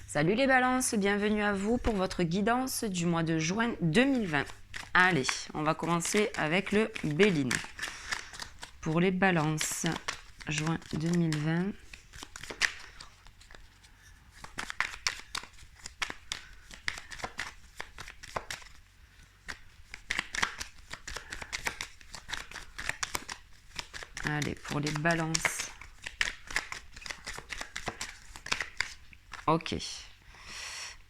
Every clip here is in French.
Salut les balances, bienvenue à vous pour votre guidance du mois de juin 2020. Allez, on va commencer avec le Béline. Pour les balances, juin 2020. Allez, pour les balances. Ok.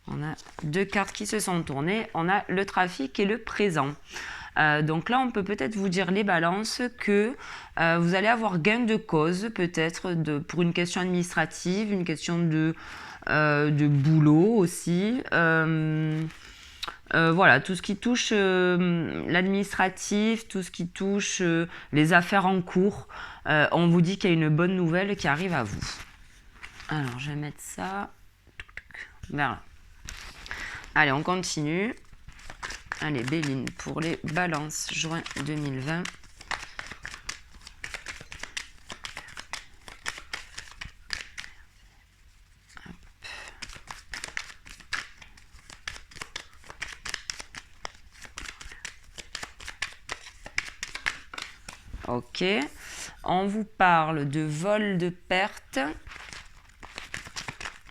On a deux cartes qui se sont tournées. On a le trafic et le présent. Donc là, on peut peut-être vous dire les balances que vous allez avoir gain de cause, peut-être pour une question administrative, une question de boulot aussi. Voilà, tout ce qui touche l'administratif, tout ce qui touche les affaires en cours, on vous dit qu'il y a une bonne nouvelle qui arrive à vous. Alors, je vais mettre ça vers là. Allez, on continue. Allez, Béline, pour les balances, juin 2020. Ok. On vous parle de vol de perte.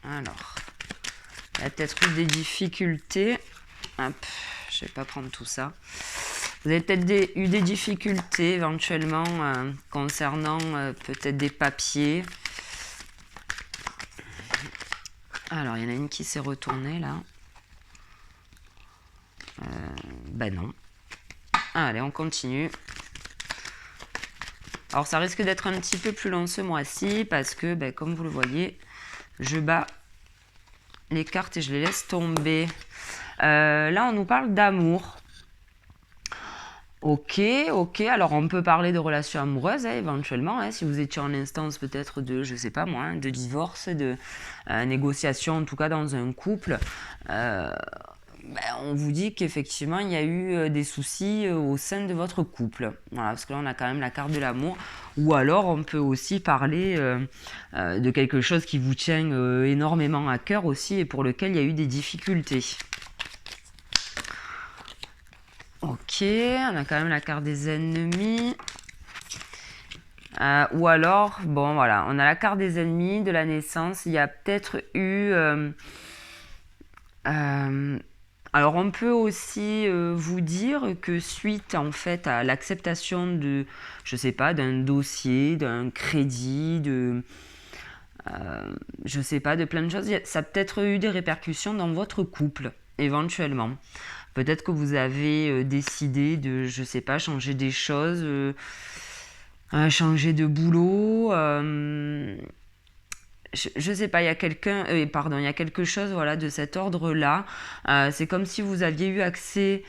Alors, il y a peut-être eu des difficultés. Hop, je ne vais pas prendre tout ça. Vous avez peut-être eu des difficultés éventuellement concernant peut-être des papiers. Alors, il y en a une qui s'est retournée là. Ben non. Allez, on continue. Alors, ça risque d'être un petit peu plus long ce mois-ci parce que, ben, comme vous le voyez, je bats les cartes et je les laisse tomber. Là, on nous parle d'amour. Ok. Alors, on peut parler de relations amoureuses, éventuellement, si vous étiez en instance peut-être de, je sais pas moi, de divorce, de négociation, en tout cas dans un couple. On vous dit qu'effectivement, il y a eu des soucis au sein de votre couple. Voilà, parce que là, on a quand même la carte de l'amour. Ou alors, on peut aussi parler de quelque chose qui vous tient énormément à cœur aussi et pour lequel il y a eu des difficultés. Ok, on a quand même la carte des ennemis. Ou alors, bon voilà, on a la carte des ennemis de la naissance. Il y a peut-être eu... alors on peut aussi vous dire que suite en fait à l'acceptation de, je sais pas, d'un dossier, d'un crédit, de... je sais pas, de plein de choses, ça a peut-être eu des répercussions dans votre couple, éventuellement. Peut-être que vous avez décidé de, je sais pas, changer des choses, changer de boulot. Je sais pas, il y a il y a quelque chose, voilà, de cet ordre-là. C'est comme si vous aviez eu accès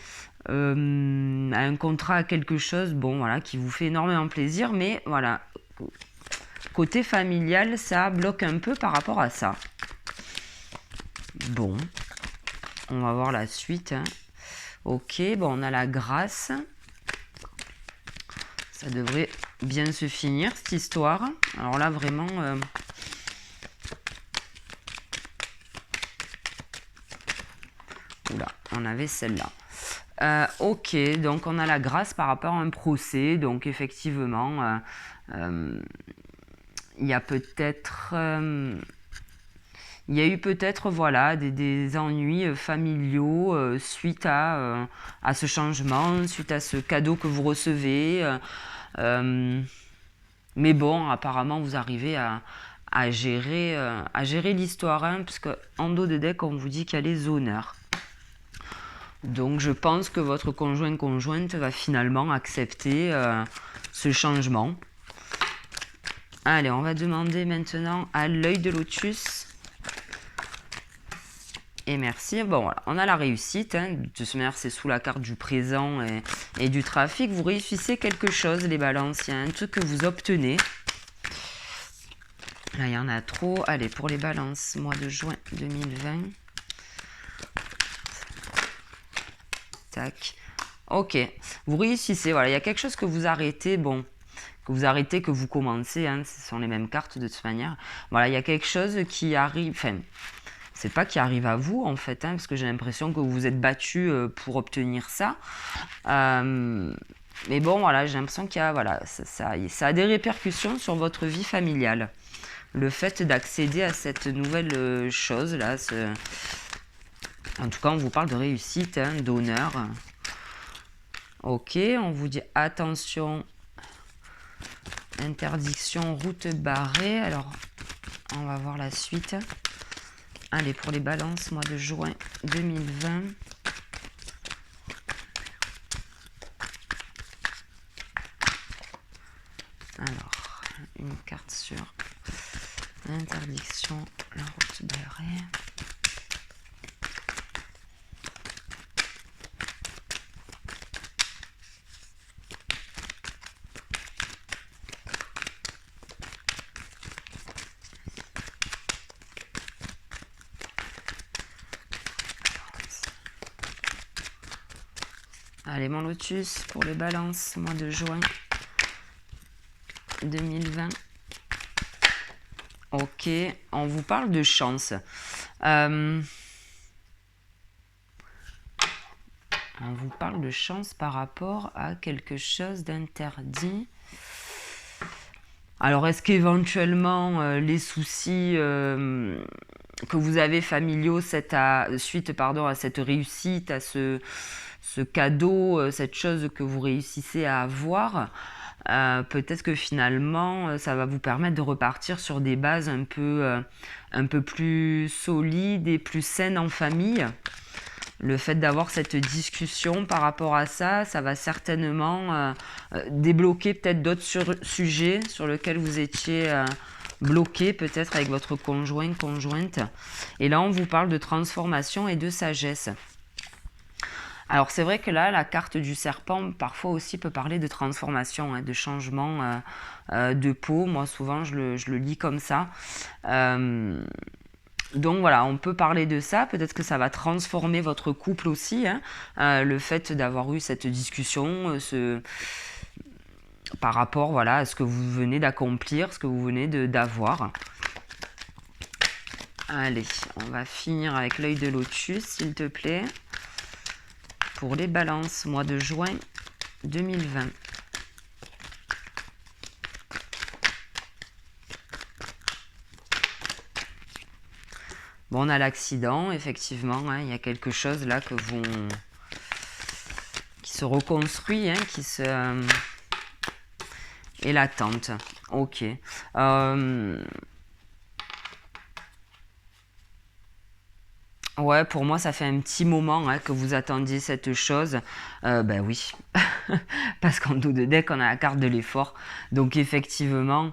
à un contrat, à quelque chose, bon, voilà, qui vous fait énormément plaisir, mais voilà, côté familial, ça bloque un peu par rapport à ça. Bon, on va voir la suite. Ok, bon, on a la grâce. Ça devrait bien se finir, cette histoire. Alors là, vraiment... Oula, on avait celle-là. Ok, donc on a la grâce par rapport à un procès. Donc effectivement, il y a peut-être... il y a eu peut-être voilà, des ennuis familiaux suite à ce changement, suite à ce cadeau que vous recevez. Mais bon, apparemment, vous arrivez à gérer l'histoire, puisque en dos de deck, on vous dit qu'il y a les honneurs. Donc, je pense que votre conjointe va finalement accepter ce changement. Allez, on va demander maintenant à l'œil de lotus. Et merci. Bon, voilà, on a la réussite. De toute manière, c'est sous la carte du présent et du trafic. Vous réussissez quelque chose, les balances. Il y a un truc que vous obtenez. Là, il y en a trop. Allez, pour les balances, mois de juin 2020. Tac. Ok. Vous réussissez. Voilà, il y a quelque chose que vous arrêtez. Bon, que vous commencez. Ce sont les mêmes cartes de toute manière. Voilà, il y a quelque chose qui arrive. Enfin, c'est pas qui arrive à vous en fait, hein, parce que j'ai l'impression que vous vous êtes battu pour obtenir ça. Mais bon, voilà, j'ai l'impression qu'il y a, voilà, ça a des répercussions sur votre vie familiale. Le fait d'accéder à cette nouvelle chose là, en tout cas, on vous parle de réussite, hein, d'honneur. Ok, on vous dit attention, interdiction, route barrée. Alors, on va voir la suite. Allez, pour les balances, mois de juin 2020. Alors, une carte sur l'interdiction, la route barrée. Allez, mon lotus pour les balances, mois de juin 2020. Ok, on vous parle de chance. On vous parle de chance par rapport à quelque chose d'interdit. Alors, est-ce qu'éventuellement, les soucis que vous avez familiaux suite à cette réussite, à ce cadeau, cette chose que vous réussissez à avoir, peut-être que finalement, ça va vous permettre de repartir sur des bases un peu plus solides et plus saines en famille. Le fait d'avoir cette discussion par rapport à ça, ça va certainement débloquer peut-être d'autres sujets sur lesquels vous étiez bloqué peut-être avec votre conjoint, conjointe. Et là, on vous parle de transformation et de sagesse. Alors c'est vrai que là, la carte du serpent, parfois aussi peut parler de transformation, hein, de changement de peau. Moi, souvent, je le lis comme ça. Donc voilà, on peut parler de ça. Peut-être que ça va transformer votre couple aussi, hein, le fait d'avoir eu cette discussion, par rapport, voilà, à ce que vous venez d'accomplir, ce que vous venez d'avoir. Allez, on va finir avec l'œil de lotus, s'il te plaît. Pour les balances, mois de juin 2020. Bon, on a l'accident, effectivement, hein, il y a quelque chose là qui se reconstruit, hein, et l'attente. Ok. Ouais, pour moi, ça fait un petit moment, hein, que vous attendiez cette chose. Ben oui, parce qu'en dos de deck, on a la carte de l'effort. Donc effectivement,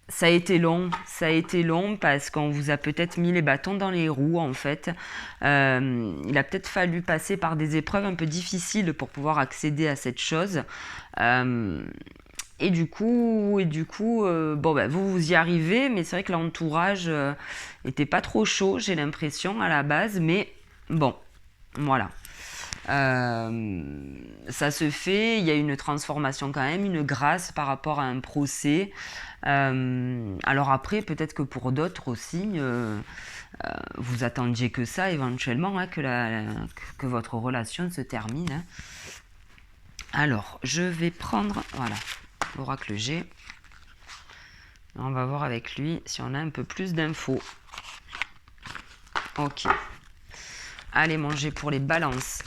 ça a été long parce qu'on vous a peut-être mis les bâtons dans les roues en fait. Il a peut-être fallu passer par des épreuves un peu difficiles pour pouvoir accéder à cette chose. Et du coup, bon, ben, vous y arrivez, mais c'est vrai que l'entourage était pas trop chaud, j'ai l'impression, à la base. Mais bon, voilà. Ça se fait, il y a une transformation quand même, une grâce par rapport à un procès. Alors après, peut-être que pour d'autres aussi, vous attendiez que ça éventuellement, hein, que votre relation se termine. Hein. Alors, je vais prendre, voilà, l'oracle G. On va voir avec lui si on a un peu plus d'infos. Ok. Allez, manger pour les balances,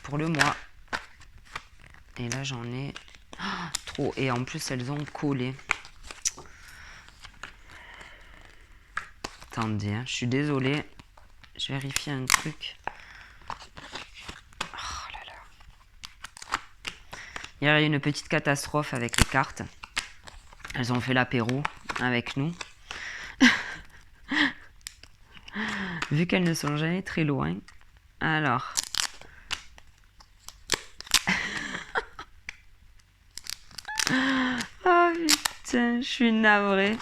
pour le mois. Et là, j'en ai trop. Et en plus, elles ont collé. Attendez, hein, je suis désolée. Je vérifie un truc. Oh là là. Il y a eu une petite catastrophe avec les cartes. Elles ont fait l'apéro avec nous. Vu qu'elles ne sont jamais très loin. Alors. Oh putain, je suis navrée.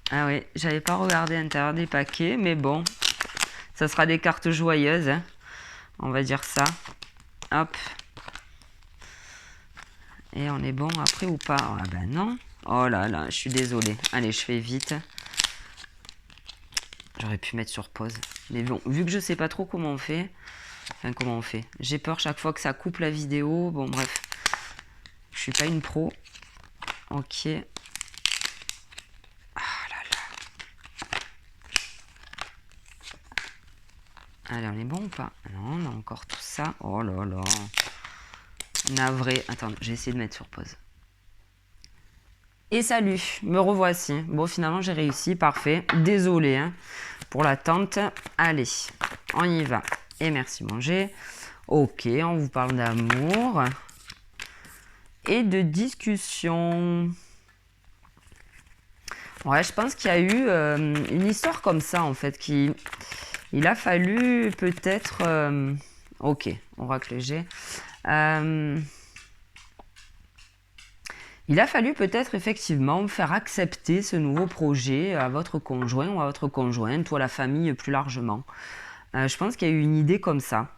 Ah oui, j'avais pas regardé à l'intérieur des paquets, mais bon. Ça sera des cartes joyeuses, hein. On va dire ça. Hop. Et on est bon après ou pas? Ah ben non. Oh là là, je suis désolée. Allez, je fais vite. J'aurais pu mettre sur pause. Mais bon, vu que je sais pas trop comment on fait... Enfin, comment on fait. J'ai peur chaque fois que ça coupe la vidéo. Bon, bref. Je suis pas une pro. Ok. Ah là là. Allez, on est bon ou pas? Non, on a encore tout ça. Oh là là. Navré. Attends, j'ai essayé de mettre sur pause. Et salut, me revoici. Bon, finalement, j'ai réussi. Parfait. Désolé hein, pour l'attente. Allez, on y va. Et merci manger. Ok, on vous parle d'amour. Et de discussion. Ouais, je pense qu'il y a eu une histoire comme ça, en fait, qui... Il a fallu peut-être... ok, on racle le G. Il a fallu peut-être effectivement faire accepter ce nouveau projet à votre conjoint ou à votre conjointe ou à la famille plus largement. Je pense qu'il y a eu une idée comme ça.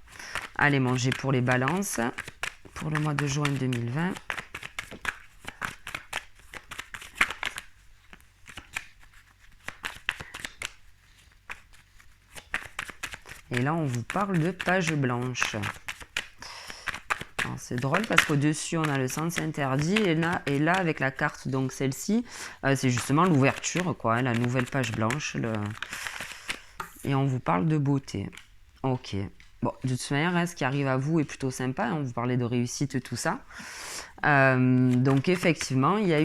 Allez, manger pour les balances pour le mois de juin 2020. Et là, on vous parle de page blanche. C'est drôle parce qu'au-dessus, on a le sens interdit. Et là, avec la carte, donc celle-ci, c'est justement l'ouverture, quoi, hein, la nouvelle page blanche. Et on vous parle de beauté. Ok. Bon, de toute manière, hein, ce qui arrive à vous est plutôt sympa. Hein, on vous parlait de réussite, tout ça. Donc, effectivement, il y a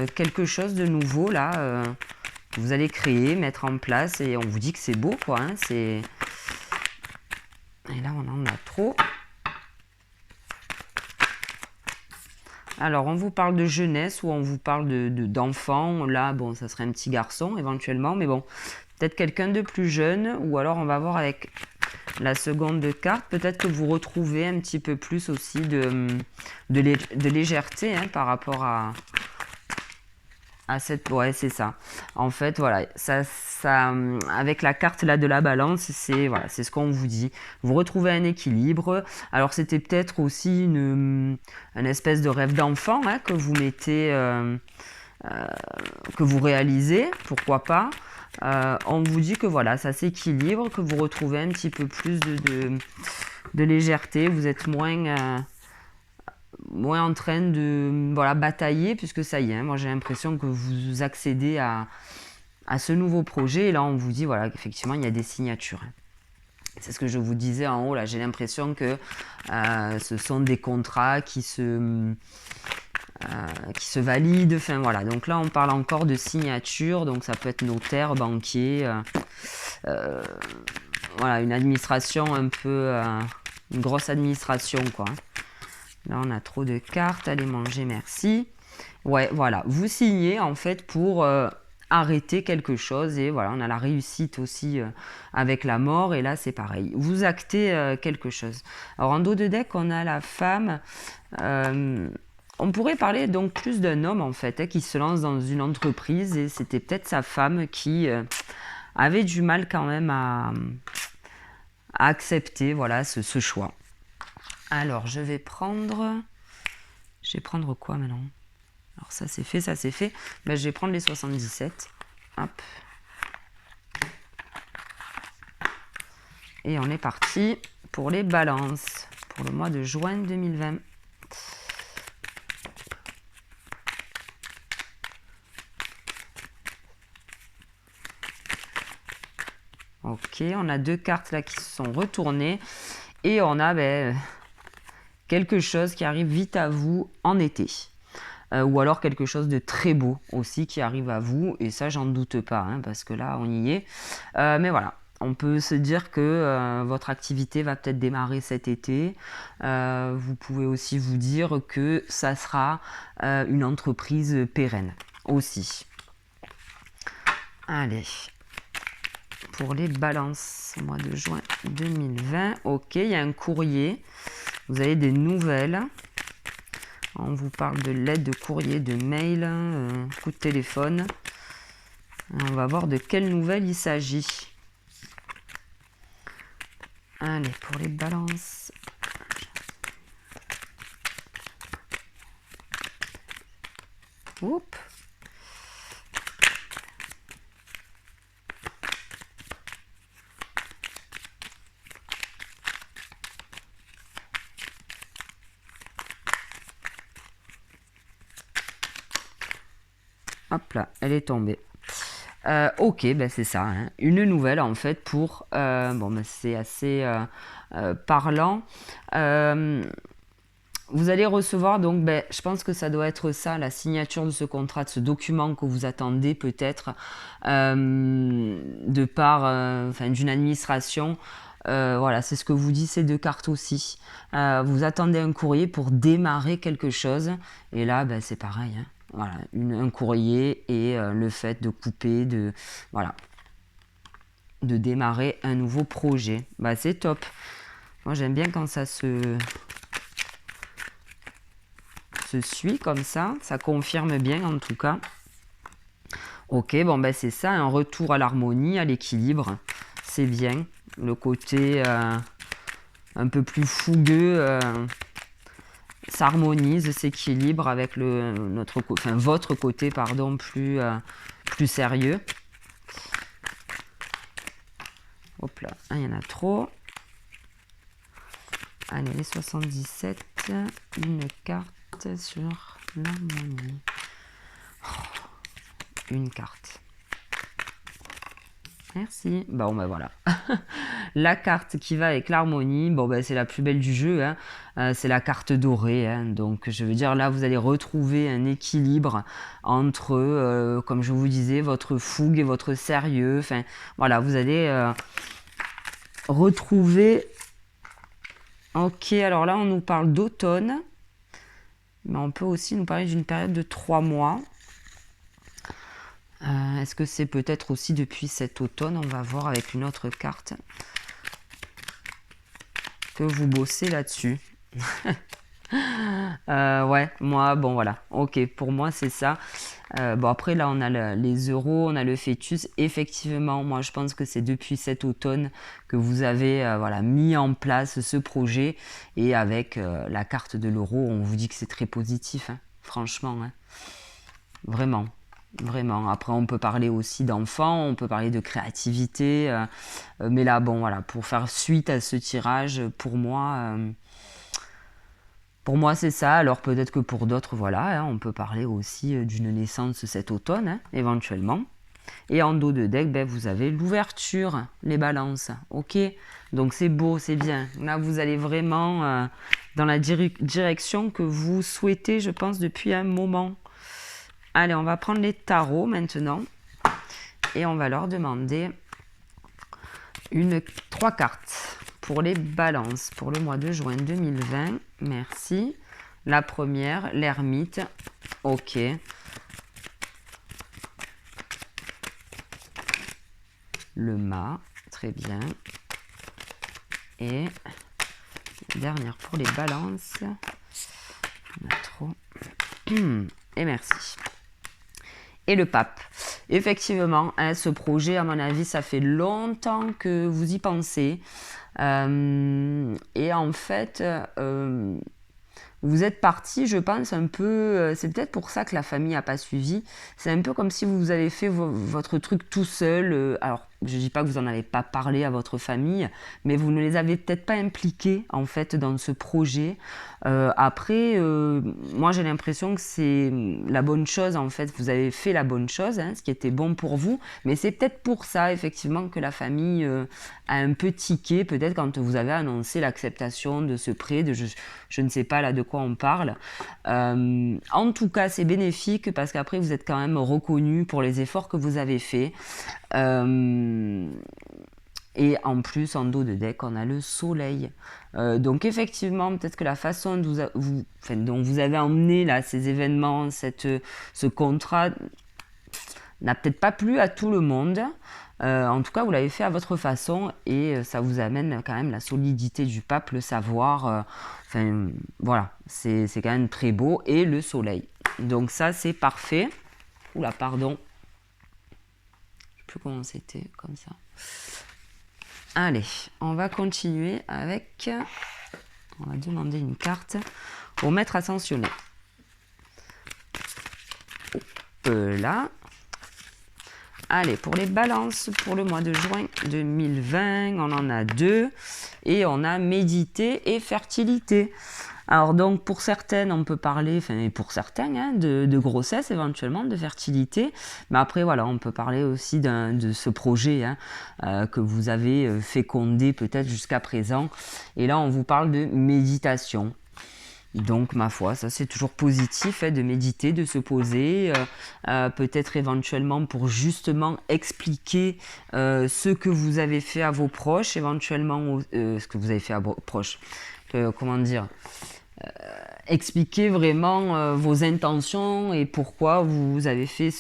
quelque chose de nouveau, là, que vous allez créer, mettre en place. Et on vous dit que c'est beau, quoi. Hein, et là, on en a trop. Alors, on vous parle de jeunesse ou on vous parle d'enfant. Là, bon, ça serait un petit garçon éventuellement, mais bon, peut-être quelqu'un de plus jeune. Ou alors, on va voir avec la seconde carte. Peut-être que vous retrouvez un petit peu plus aussi de légèreté hein, par rapport à cette... Ouais, c'est ça. En fait, voilà, ça, avec la carte là de la balance, c'est voilà, c'est ce qu'on vous dit. Vous retrouvez un équilibre. Alors, c'était peut-être aussi une espèce de rêve d'enfant hein, que vous mettez, que vous réalisez, pourquoi pas. On vous dit que voilà, ça s'équilibre, que vous retrouvez un petit peu plus de légèreté. Vous êtes moins en train de voilà, batailler, puisque ça y est, hein, moi j'ai l'impression que vous accédez à ce nouveau projet, et là on vous dit voilà, qu'effectivement il y a des signatures. C'est ce que je vous disais en haut, là j'ai l'impression que ce sont des contrats qui se valident, enfin voilà, donc là on parle encore de signature, donc ça peut être notaire, banquier, voilà, une administration un peu, une grosse administration quoi. Là, on a trop de cartes. Allez manger, merci. Ouais, voilà. Vous signez, en fait, pour arrêter quelque chose. Et voilà, on a la réussite aussi avec la mort. Et là, c'est pareil. Vous actez quelque chose. Alors, en dos de deck, on a la femme. On pourrait parler donc plus d'un homme, en fait, hein, qui se lance dans une entreprise. Et c'était peut-être sa femme qui avait du mal quand même à accepter, voilà, ce choix. Alors, je vais prendre quoi maintenant? Alors, ça c'est fait, ça c'est fait. Ben, je vais prendre les 77. Hop. Et on est parti pour les balances. Pour le mois de juin 2020. Ok, on a deux cartes là qui se sont retournées. Et on a... quelque chose qui arrive vite à vous en été. Ou alors quelque chose de très beau aussi qui arrive à vous. Et ça, j'en doute pas, hein, parce que là, on y est. Mais voilà, on peut se dire que votre activité va peut-être démarrer cet été. Vous pouvez aussi vous dire que ça sera une entreprise pérenne aussi. Allez, pour les balances, mois de juin 2020. Ok, il y a un courrier. Vous avez des nouvelles. On vous parle de lettres, de courrier, de mail, coup de téléphone. On va voir de quelles nouvelles il s'agit. Allez, pour les balances. Oups, Hop là, elle est tombée. Ok, ben c'est ça, hein. Une nouvelle en fait pour... bon, ben c'est assez parlant. Vous allez recevoir, donc ben, je pense que ça doit être ça, la signature de ce contrat, de ce document que vous attendez peut-être de part d'une administration. Voilà, c'est ce que vous dit ces deux cartes aussi. Vous attendez un courrier pour démarrer quelque chose. Et là, ben, c'est pareil, hein. Voilà, un courrier et le fait de couper, voilà, de démarrer un nouveau projet. Bah, c'est top. Moi, j'aime bien quand ça se suit comme ça confirme bien en tout cas. Ok, bon ben c'est ça, un retour à l'harmonie, à l'équilibre, c'est bien. Le côté un peu plus fougueux s'harmonise, s'équilibre avec votre côté pardon, plus sérieux. Hop là, il y en a trop. Allez, les 77, une carte sur l'harmonie. Une carte. Merci. Bon, ben voilà. La carte qui va avec l'harmonie, bon, ben c'est la plus belle du jeu. Hein. C'est la carte dorée. Hein. Donc, je veux dire, là, vous allez retrouver un équilibre entre, comme je vous disais, votre fougue et votre sérieux. Enfin, voilà, vous allez retrouver... Ok, alors là, on nous parle d'automne. Mais on peut aussi nous parler d'une période de 3 mois. Est-ce que c'est peut-être aussi depuis cet automne, on va voir avec une autre carte, que vous bossez là-dessus. Ouais, moi, bon voilà, ok, pour moi c'est ça. Bon après là on a les euros, on a le fœtus, effectivement moi je pense que c'est depuis cet automne que vous avez voilà, mis en place ce projet et avec la carte de l'euro on vous dit que c'est très positif, hein, franchement, hein, vraiment. Vraiment. Après, on peut parler aussi d'enfants, on peut parler de créativité. Mais là, bon, voilà, pour faire suite à ce tirage, pour moi, c'est ça. Alors peut-être que pour d'autres, voilà, hein, on peut parler aussi d'une naissance cet automne, hein, éventuellement. Et en dos de deck, ben, vous avez l'ouverture, les balances. Ok, donc c'est beau, c'est bien. Là, vous allez vraiment dans la direction que vous souhaitez, je pense, depuis un moment. Allez, on va prendre les tarots maintenant et on va leur demander 3 cartes pour les balances pour le mois de juin 2020. Merci. La première, l'ermite. Ok. Le mât. Très bien. Et la dernière pour les balances. On a trop. Et merci. Et le pape. Effectivement, hein, ce projet, à mon avis, ça fait longtemps que vous y pensez. Et en fait, vous êtes parti, je pense, un peu... c'est peut-être pour ça que la famille n'a pas suivi. C'est un peu comme si vous avez fait votre truc tout seul. Alors, je ne dis pas que vous n'en avez pas parlé à votre famille, mais vous ne les avez peut-être pas impliqués, en fait, dans ce projet. Après, moi, j'ai l'impression que c'est la bonne chose, en fait. Vous avez fait la bonne chose, hein, ce qui était bon pour vous. Mais c'est peut-être pour ça, effectivement, que la famille a un peu tiqué, peut-être quand vous avez annoncé l'acceptation de ce prêt, je ne sais pas là de quoi on parle. En tout cas, c'est bénéfique parce qu'après, vous êtes quand même reconnu pour les efforts que vous avez faits. Et en plus, en dos de deck, on a le soleil. Donc effectivement, peut-être que la façon dont vous avez emmené là, ces événements, ce contrat, n'a peut-être pas plu à tout le monde. En tout cas, vous l'avez fait à votre façon et ça vous amène quand même la solidité du pape, le savoir. Voilà, c'est quand même très beau. Et le soleil. Donc ça, c'est parfait. Oula, pardon. Je ne sais plus comment c'était, comme ça. Allez, on va continuer avec... On va demander une carte au maître ascensionné. Là. Allez, pour les balances, pour le mois de juin 2020, on en a 2. Et on a méditer et fertilité. Alors donc pour certaines, on peut parler, enfin et pour certains, hein, de grossesse éventuellement, de fertilité. Mais après voilà, on peut parler aussi de ce projet, hein, que vous avez fécondé peut-être jusqu'à présent. Et là, on vous parle de méditation. Donc ma foi, ça c'est toujours positif, hein, de méditer, de se poser, peut-être éventuellement pour justement expliquer ce que vous avez fait à vos proches, éventuellement ce que vous avez fait à vos proches. Comment dire, expliquer vraiment vos intentions et pourquoi vous avez fait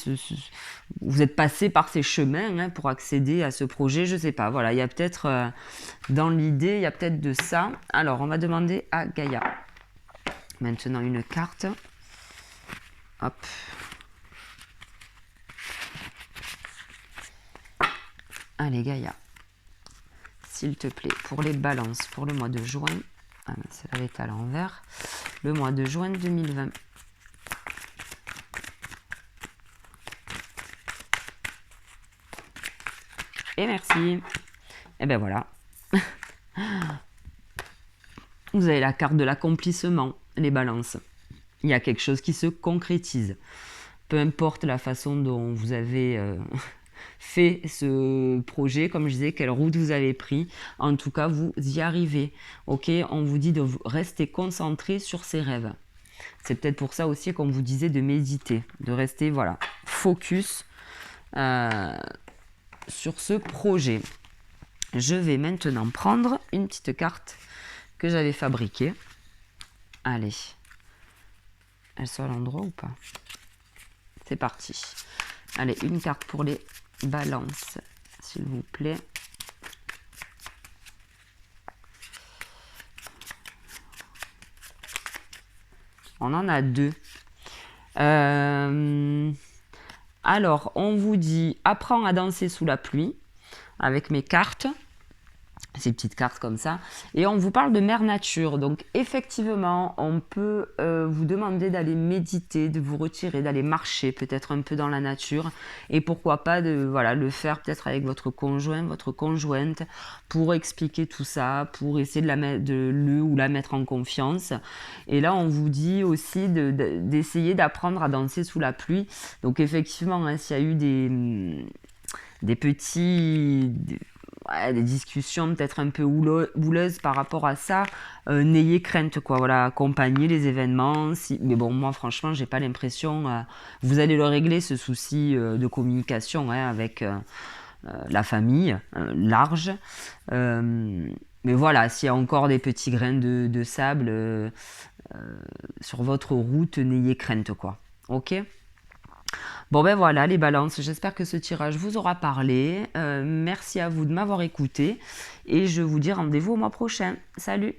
vous êtes passé par ces chemins, hein, pour accéder à ce projet, je sais pas. Voilà, il y a peut-être dans l'idée, il y a peut-être de ça. Alors, on va demander à Gaïa. Maintenant une carte. Hop. Allez Gaïa, s'il te plaît, pour les balances, pour le mois de juin. Ah, celle-là est à l'envers. Le mois de juin 2020. Et merci. Et ben voilà. Vous avez la carte de l'accomplissement, les balances. Il y a quelque chose qui se concrétise. Peu importe la façon dont vous avez fait ce projet, comme je disais, quelle route vous avez pris, en tout cas, vous y arrivez. Ok, on vous dit de rester concentré sur ses rêves. C'est peut-être pour ça aussi qu'on vous disait de méditer, de rester, voilà, focus sur ce projet. Je vais maintenant prendre une petite carte que j'avais fabriquée. Allez. Elle soit à l'endroit ou pas? C'est parti. Allez, une carte pour les balances, s'il vous plaît. On en a deux. Alors, on vous dit « Apprends à danser sous la pluie » avec mes cartes. Ces petites cartes comme ça, et on vous parle de mère nature. Donc effectivement, on peut vous demander d'aller méditer, de vous retirer, d'aller marcher peut-être un peu dans la nature, et pourquoi pas de voilà le faire peut-être avec votre conjoint, votre conjointe, pour expliquer tout ça, pour essayer de le ou la mettre en confiance. Et là, on vous dit aussi d'essayer d'apprendre à danser sous la pluie. Donc effectivement, hein, s'il y a eu des petits des discussions peut-être un peu houleuses par rapport à ça, n'ayez crainte, quoi. Voilà, accompagnez les événements. Mais bon, moi franchement, j'ai pas l'impression. Vous allez le régler, ce souci de communication, hein, avec la famille large. Mais voilà, s'il y a encore des petits grains de sable sur votre route, n'ayez crainte, quoi. Ok? Bon ben voilà les balances, j'espère que ce tirage vous aura parlé. Merci à vous de m'avoir écouté et je vous dis rendez-vous au mois prochain. Salut!